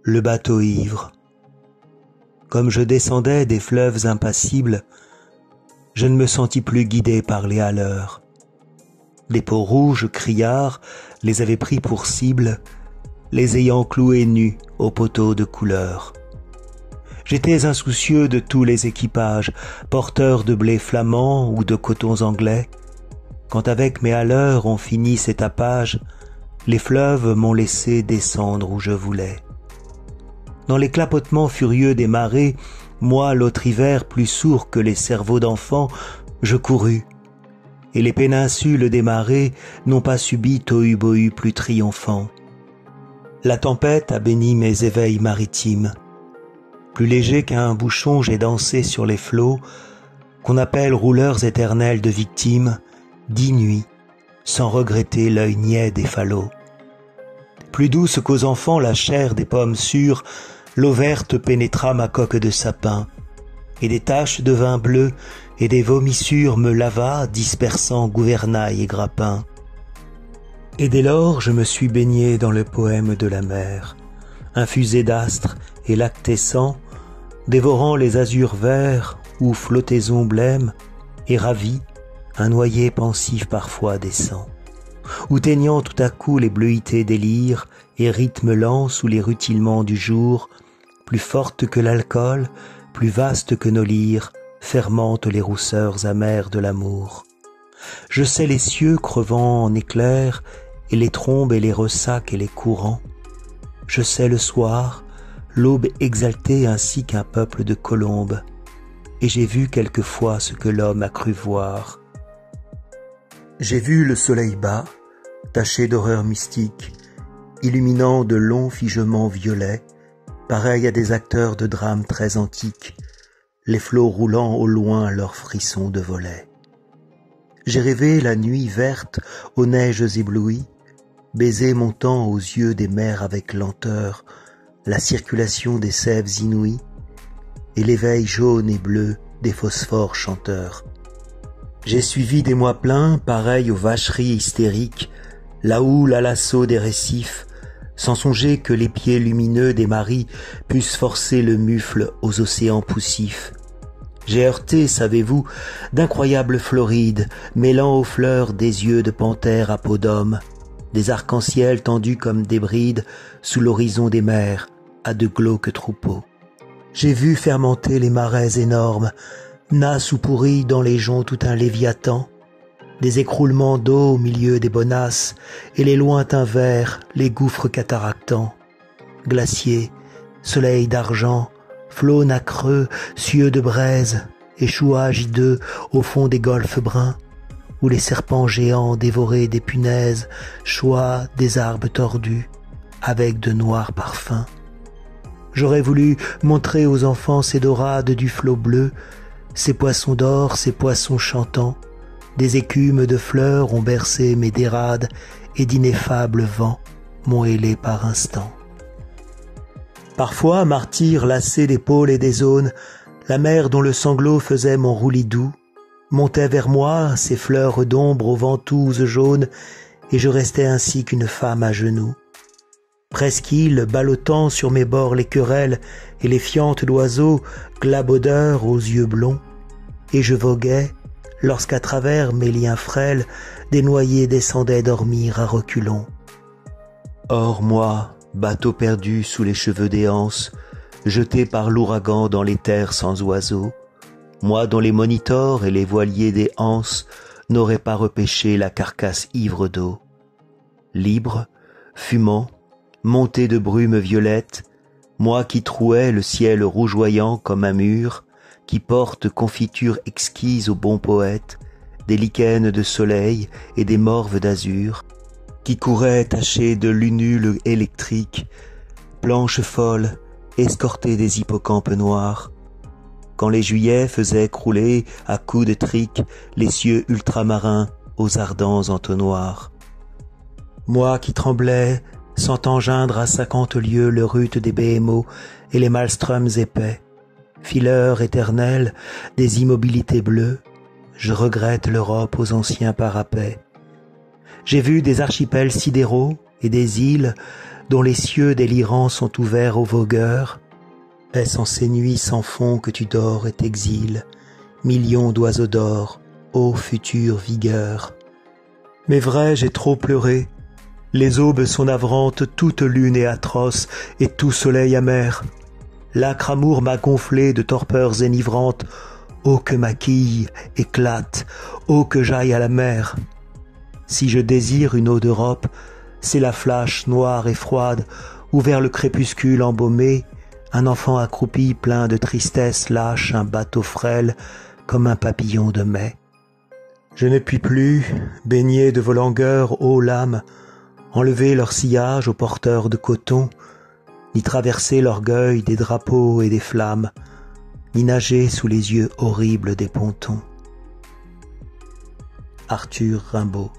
Le bateau ivre. Comme je descendais des fleuves impassibles, je ne me sentis plus guidé par les haleurs. Des peaux rouges criards les avaient pris pour cible, les ayant cloués nus aux poteaux de couleur. J'étais insoucieux de tous les équipages, porteurs de blé flamand ou de cotons anglais. Quand avec mes haleurs on finit ces tapages, les fleuves m'ont laissé descendre où je voulais. Dans les clapotements furieux des marées, moi, l'autre hiver, plus sourd que les cerveaux d'enfants, je courus. Et les péninsules des marées n'ont pas subi tohu-bohu plus triomphant. La tempête a béni mes éveils maritimes. Plus léger qu'un bouchon, j'ai dansé sur les flots, qu'on appelle rouleurs éternels de victimes, 10 nuits, sans regretter l'œil niais des falots. Plus douce qu'aux enfants la chair des pommes sûres, l'eau verte pénétra ma coque de sapin, et des taches de vin bleu et des vomissures me lava, dispersant gouvernail et grappin. Et dès lors je me suis baigné dans le poème de la mer, infusé d'astres et lactescents, dévorant les azurs verts où flottaison blême, et ravi, un noyer pensif parfois descend, ou teignant tout à coup les bleuités des lyres et rythme lent sous les rutilements du jour, plus forte que l'alcool, plus vaste que nos lyres, fermentent les rousseurs amères de l'amour. Je sais les cieux crevant en éclairs, et les trombes et les ressacs et les courants. Je sais le soir, l'aube exaltée ainsi qu'un peuple de colombes, et j'ai vu quelquefois ce que l'homme a cru voir. J'ai vu le soleil bas, taché d'horreurs mystiques, illuminant de longs figements violets, pareils à des acteurs de drames très antiques, les flots roulant au loin leurs frissons de volets. J'ai rêvé la nuit verte aux neiges éblouies, baiser montant aux yeux des mers avec lenteur, la circulation des sèves inouïes, et l'éveil jaune et bleu des phosphores chanteurs. J'ai suivi des mois pleins, pareils aux vacheries hystériques, la houle à l'assaut des récifs, sans songer que les pieds lumineux des maris puissent forcer le mufle aux océans poussifs. J'ai heurté, savez-vous, d'incroyables florides, mêlant aux fleurs des yeux de panthère à peau d'homme, des arcs-en-ciel tendus comme des brides sous l'horizon des mers, à de glauques troupeaux. J'ai vu fermenter les marais énormes, nasses ou pourris dans les joncs tout un léviathan, des écroulements d'eau au milieu des bonasses et les lointains verts, les gouffres cataractants. Glaciers, soleil d'argent, flots nacreux, cieux de braise, échouages hideux au fond des golfes bruns, où les serpents géants dévoraient des punaises, choix des arbres tordus, avec de noirs parfums. J'aurais voulu montrer aux enfants ces dorades du flot bleu, ces poissons d'or, ces poissons chantants. Des écumes de fleurs ont bercé mes dérades et d'ineffables vents m'ont hélé par instants. Parfois, martyr lassé d'épaules et des aunes, la mer dont le sanglot faisait mon roulis doux, montait vers moi ses fleurs d'ombre aux ventouses jaunes, et je restais ainsi qu'une femme à genoux. Presqu'île, ballottant sur mes bords les querelles et les fientes d'oiseaux, glabodeurs aux yeux blonds, et je voguais, lorsqu'à travers mes liens frêles, des noyés descendaient dormir à reculons. Or moi, bateau perdu sous les cheveux des anses, jeté par l'ouragan dans les terres sans oiseaux, moi dont les monitors et les voiliers des anses n'auraient pas repêché la carcasse ivre d'eau. Libre, fumant, monté de brumes violettes, moi qui trouais le ciel rougeoyant comme un mur, qui porte confiture exquise aux bons poètes, des lichens de soleil et des morves d'azur, qui courait taché de lunules électriques, planches folles, escortées des hippocampes noirs, quand les juillets faisaient crouler à coups de trique les cieux ultramarins aux ardents entonnoirs. Moi qui tremblais, sentant geindre à 50 lieues le rut des BMO et les maelströms épais, fileurs éternels des immobilités bleues, je regrette l'Europe aux anciens parapets. J'ai vu des archipels sidéraux et des îles dont les cieux délirants sont ouverts aux vogueurs? Est-ce en ces nuits sans fond que tu dors et t'exiles, millions d'oiseaux d'or, ô future vigueur? Mais vrai, j'ai trop pleuré, les aubes sont navrantes, toute lune est atroce, et tout soleil amer. L'âcre amour m'a gonflé de torpeurs enivrantes, ô que ma quille éclate, ô que j'aille à la mer. Si je désire une eau d'Europe, c'est la flache noire et froide, où vers le crépuscule embaumé, un enfant accroupi plein de tristesse lâche un bateau frêle comme un papillon de mai. Je ne puis plus, baigné de vos langueurs, ô lames, enlever leur sillage aux porteurs de coton, ni traverser l'orgueil des drapeaux et des flammes, ni nager sous les yeux horribles des pontons. Arthur Rimbaud.